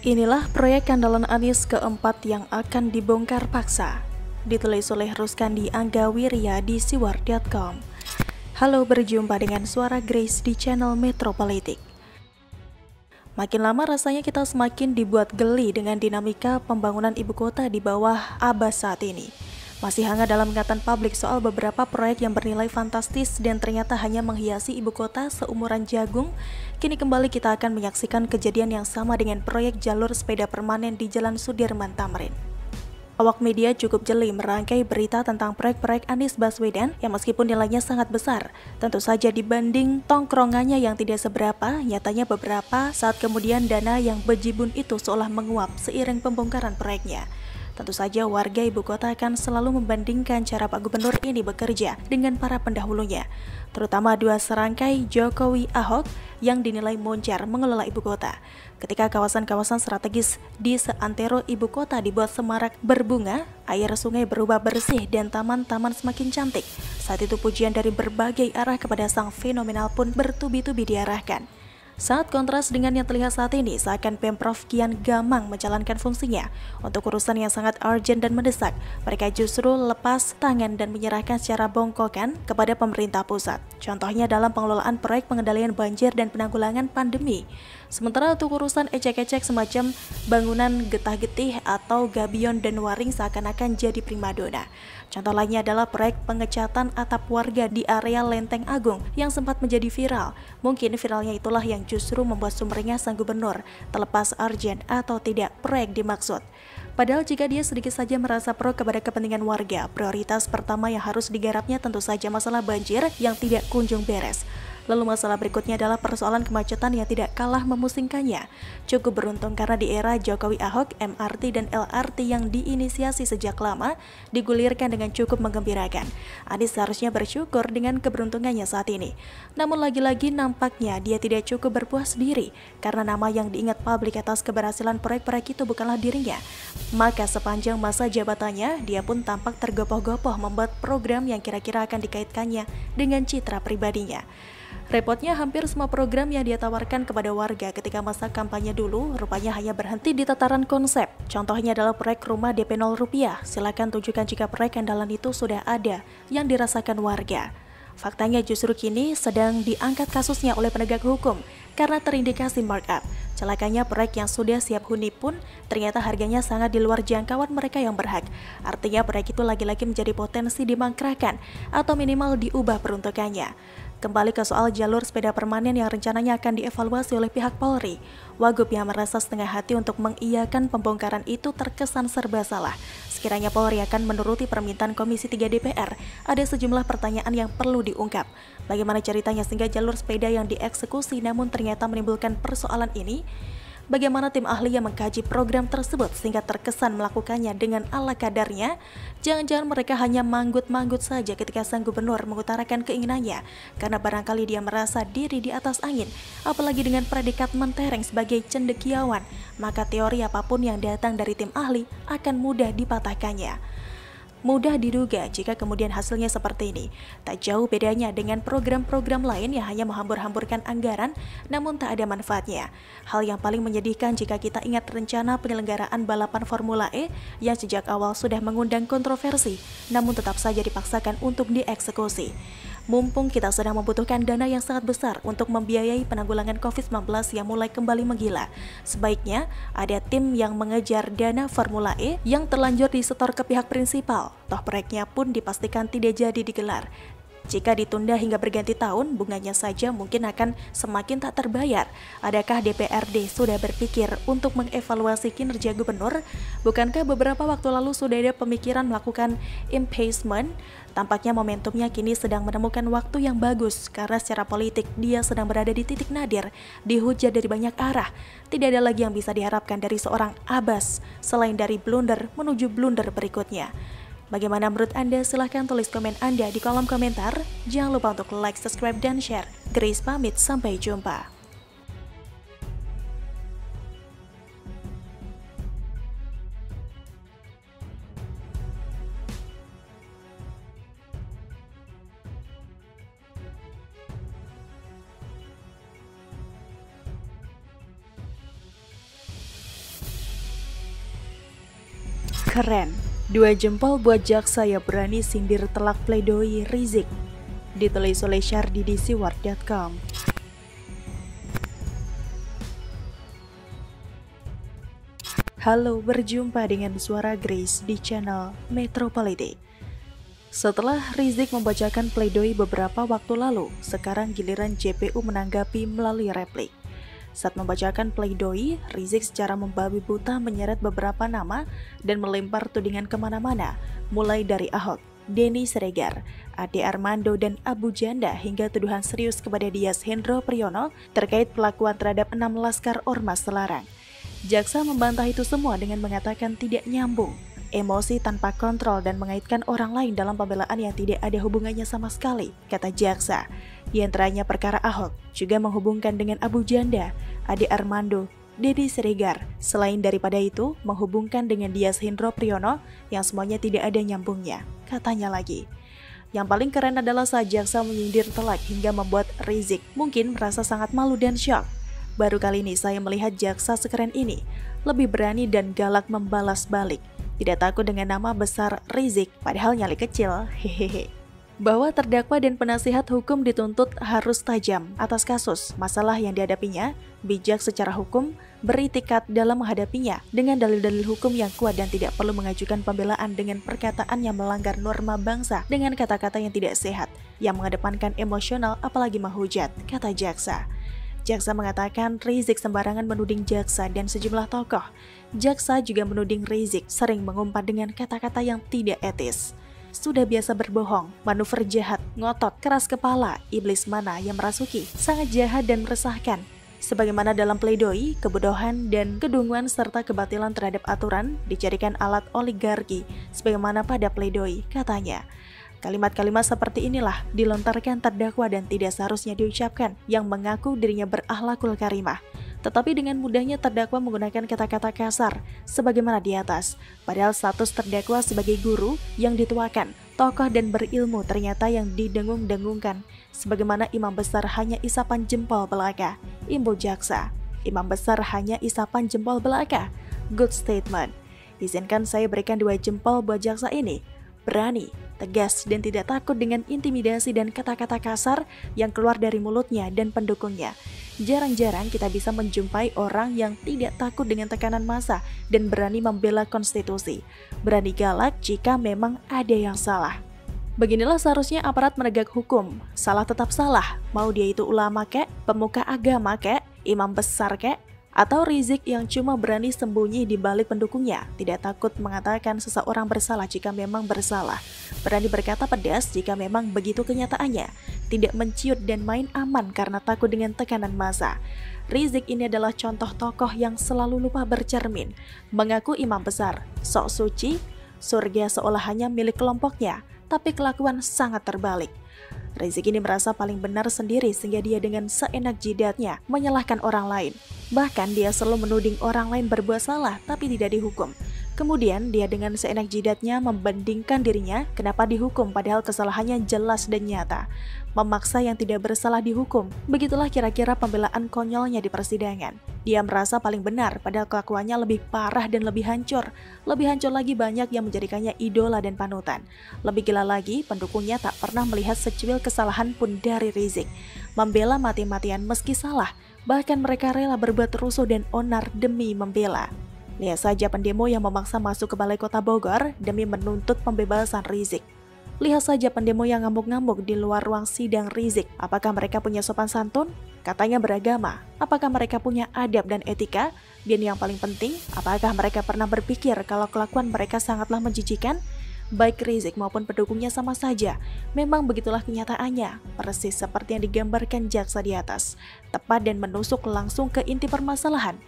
Inilah proyek andalan Anies keempat yang akan dibongkar paksa. Ditulis oleh Ruskandi Angga Wirya di siwar.com. Halo, berjumpa dengan suara Grace di channel Metropolitik. Makin lama rasanya kita semakin dibuat geli dengan dinamika pembangunan ibu kota di bawah Abbas saat ini. Masih hangat dalam ingatan publik soal beberapa proyek yang bernilai fantastis dan ternyata hanya menghiasi ibu kota seumuran jagung. Kini kembali kita akan menyaksikan kejadian yang sama dengan proyek jalur sepeda permanen di Jalan Sudirman Tamrin. Awak media cukup jeli merangkai berita tentang proyek-proyek Anies Baswedan yang meskipun nilainya sangat besar, tentu saja dibanding tongkrongannya yang tidak seberapa, nyatanya beberapa saat kemudian dana yang bejibun itu seolah menguap seiring pembongkaran proyeknya. Tentu saja warga ibu kota akan selalu membandingkan cara Pak Gubernur ini bekerja dengan para pendahulunya, terutama dua serangkai Jokowi Ahok yang dinilai moncer mengelola ibu kota. Ketika kawasan-kawasan strategis di seantero ibu kota dibuat semarak berbunga, air sungai berubah bersih dan taman-taman semakin cantik. Saat itu pujian dari berbagai arah kepada sang fenomenal pun bertubi-tubi diarahkan. Saat kontras dengan yang terlihat saat ini, seakan Pemprov kian gamang menjalankan fungsinya. Untuk urusan yang sangat urgent dan mendesak, mereka justru lepas tangan dan menyerahkan secara bongkokan kepada pemerintah pusat. Contohnya dalam pengelolaan proyek pengendalian banjir dan penanggulangan pandemi. Sementara untuk urusan ecek-ecek semacam bangunan getah-getih atau gabion dan waring seakan-akan jadi primadona. Contoh lainnya adalah proyek pengecatan atap warga di area Lenteng Agung yang sempat menjadi viral. Mungkin viralnya itulah yang justru membuat sumringah sang gubernur, terlepas urgent atau tidak proyek dimaksud. Padahal jika dia sedikit saja merasa pro kepada kepentingan warga, prioritas pertama yang harus digarapnya tentu saja masalah banjir yang tidak kunjung beres. Lalu masalah berikutnya adalah persoalan kemacetan yang tidak kalah memusingkannya. Cukup beruntung karena di era Jokowi Ahok, MRT dan LRT yang diinisiasi sejak lama digulirkan dengan cukup menggembirakan. Anies seharusnya bersyukur dengan keberuntungannya saat ini. Namun lagi-lagi nampaknya dia tidak cukup berpuas diri karena nama yang diingat publik atas keberhasilan proyek-proyek itu bukanlah dirinya. Maka sepanjang masa jabatannya, dia pun tampak tergopoh-gopoh membuat program yang kira-kira akan dikaitkannya dengan citra pribadinya. Repotnya hampir semua program yang dia tawarkan kepada warga ketika masa kampanye dulu rupanya hanya berhenti di tataran konsep. Contohnya adalah proyek rumah DP 0 rupiah. Silakan tunjukkan jika proyek andalan itu sudah ada yang dirasakan warga. Faktanya justru kini sedang diangkat kasusnya oleh penegak hukum karena terindikasi markup. Celakanya proyek yang sudah siap huni pun ternyata harganya sangat di luar jangkauan mereka yang berhak. Artinya proyek itu lagi-lagi menjadi potensi dimangkrakan atau minimal diubah peruntukannya. Kembali ke soal jalur sepeda permanen yang rencananya akan dievaluasi oleh pihak Polri. Wagub yang merasa setengah hati untuk mengiyakan pembongkaran itu terkesan serba salah. Sekiranya Polri akan menuruti permintaan Komisi 3 DPR, ada sejumlah pertanyaan yang perlu diungkap. Bagaimana ceritanya sehingga jalur sepeda yang dieksekusi namun ternyata menimbulkan persoalan ini? Bagaimana tim ahli yang mengkaji program tersebut sehingga terkesan melakukannya dengan ala kadarnya? Jangan-jangan mereka hanya manggut-manggut saja ketika sang gubernur mengutarakan keinginannya karena barangkali dia merasa diri di atas angin, apalagi dengan predikat mentereng sebagai cendekiawan, maka teori apapun yang datang dari tim ahli akan mudah dipatahkannya. Mudah diduga jika kemudian hasilnya seperti ini. Tak jauh bedanya dengan program-program lain yang hanya menghambur-hamburkan anggaran namun tak ada manfaatnya. Hal yang paling menyedihkan jika kita ingat rencana penyelenggaraan balapan Formula E yang sejak awal sudah mengundang kontroversi namun tetap saja dipaksakan untuk dieksekusi. Mumpung kita sedang membutuhkan dana yang sangat besar untuk membiayai penanggulangan COVID-19 yang mulai kembali menggila, sebaiknya ada tim yang mengejar dana Formula E yang terlanjur disetor ke pihak prinsipal. Toh proyeknya pun dipastikan tidak jadi digelar. Jika ditunda hingga berganti tahun, bunganya saja mungkin akan semakin tak terbayar. Adakah DPRD sudah berpikir untuk mengevaluasi kinerja gubernur? Bukankah beberapa waktu lalu sudah ada pemikiran melakukan impeachment? Tampaknya momentumnya kini sedang menemukan waktu yang bagus karena secara politik dia sedang berada di titik nadir, dihujat dari banyak arah. Tidak ada lagi yang bisa diharapkan dari seorang Abbas selain dari blunder menuju blunder berikutnya. Bagaimana menurut Anda? Silahkan tulis komen Anda di kolom komentar. Jangan lupa untuk like, subscribe, dan share. Grace pamit, sampai jumpa. Keren, 2 jempol buat jaksa yang berani sindir telak pledoi Rizik. Ditulis oleh Syardi di siwar.com. Halo, berjumpa dengan Suara Grace di channel Metropolitik. Setelah Rizik membacakan pledoi beberapa waktu lalu, sekarang giliran JPU menanggapi melalui replik. Saat membacakan pledoi, Rizik secara membabi buta menyeret beberapa nama dan melempar tudingan kemana-mana, mulai dari Ahok, Denny Siregar, Ade Armando, dan Abu Janda hingga tuduhan serius kepada Dias Hendro Priyono terkait pelakuan terhadap 6 laskar Ormas terlarang. Jaksa membantah itu semua dengan mengatakan tidak nyambung, emosi tanpa kontrol dan mengaitkan orang lain dalam pembelaan yang tidak ada hubungannya sama sekali, kata jaksa. Di antaranya perkara Ahok, juga menghubungkan dengan Abu Janda, Ade Armando, Denny Siregar. Selain daripada itu, menghubungkan dengan Dias Hendro Priyono yang semuanya tidak ada nyambungnya, katanya lagi. Yang paling keren adalah saat jaksa menyindir telak hingga membuat Rizik mungkin merasa sangat malu dan syok. Baru kali ini saya melihat jaksa sekeren ini, lebih berani dan galak membalas balik. Tidak takut dengan nama besar Rizik, padahal nyali kecil, hehehe. Bahwa terdakwa dan penasihat hukum dituntut harus tajam atas kasus, masalah yang dihadapinya, bijak secara hukum, beritikat dalam menghadapinya dengan dalil-dalil hukum yang kuat dan tidak perlu mengajukan pembelaan dengan perkataan yang melanggar norma bangsa dengan kata-kata yang tidak sehat, yang mengedepankan emosional apalagi menghujat, kata jaksa. Jaksa mengatakan Rizik sembarangan menuding jaksa dan sejumlah tokoh. Jaksa juga menuding Rizik sering mengumpat dengan kata-kata yang tidak etis. Sudah biasa berbohong, manuver jahat, ngotot, keras kepala, iblis mana yang merasuki, sangat jahat dan meresahkan. Sebagaimana dalam pledoi, kebodohan dan kedunguan serta kebatilan terhadap aturan dijadikan alat oligarki, sebagaimana pada pledoi, katanya. Kalimat-kalimat seperti inilah dilontarkan terdakwa dan tidak seharusnya diucapkan yang mengaku dirinya berakhlakul karimah. Tetapi dengan mudahnya terdakwa menggunakan kata-kata kasar sebagaimana di atas. Padahal status terdakwa sebagai guru yang dituakan, tokoh dan berilmu ternyata yang didengung-dengungkan. Sebagaimana imam besar hanya isapan jempol belaka. Imbu jaksa, imam besar hanya isapan jempol belaka. Good statement. Izinkan saya berikan 2 jempol buat jaksa ini. Berani, tegas, dan tidak takut dengan intimidasi dan kata-kata kasar yang keluar dari mulutnya dan pendukungnya. Jarang-jarang kita bisa menjumpai orang yang tidak takut dengan tekanan massa dan berani membela konstitusi. Berani galak jika memang ada yang salah. Beginilah seharusnya aparat menegak hukum. Salah tetap salah, mau dia itu ulama kek, pemuka agama kek, imam besar kek, atau Rizik yang cuma berani sembunyi di balik pendukungnya, tidak takut mengatakan seseorang bersalah jika memang bersalah, berani berkata pedas jika memang begitu kenyataannya, tidak menciut dan main aman karena takut dengan tekanan massa. Rizik ini adalah contoh tokoh yang selalu lupa bercermin, mengaku imam besar, sok suci, surga seolah hanya milik kelompoknya, tapi kelakuan sangat terbalik. Rizik ini merasa paling benar sendiri sehingga dia dengan seenak jidatnya menyalahkan orang lain. Bahkan dia selalu menuding orang lain berbuat salah tapi tidak dihukum. Kemudian dia dengan seenak jidatnya membandingkan dirinya kenapa dihukum padahal kesalahannya jelas dan nyata. Memaksa yang tidak bersalah dihukum. Begitulah kira-kira pembelaan konyolnya di persidangan. Dia merasa paling benar padahal kelakuannya lebih parah dan lebih hancur. Lebih hancur lagi banyak yang menjadikannya idola dan panutan. Lebih gila lagi pendukungnya tak pernah melihat secuil kesalahan pun dari Rizik. Membela mati-matian meski salah. Bahkan mereka rela berbuat rusuh dan onar demi membela. Lihat saja pendemo yang memaksa masuk ke Balai Kota Bogor demi menuntut pembebasan Rizik. Lihat saja pendemo yang ngamuk-ngamuk di luar ruang sidang Rizik. Apakah mereka punya sopan santun? Katanya beragama. Apakah mereka punya adab dan etika? Dan yang paling penting, apakah mereka pernah berpikir kalau kelakuan mereka sangatlah menjijikan? Baik Rizik maupun pendukungnya sama saja. Memang begitulah kenyataannya, persis seperti yang digambarkan jaksa di atas. Tepat dan menusuk langsung ke inti permasalahan.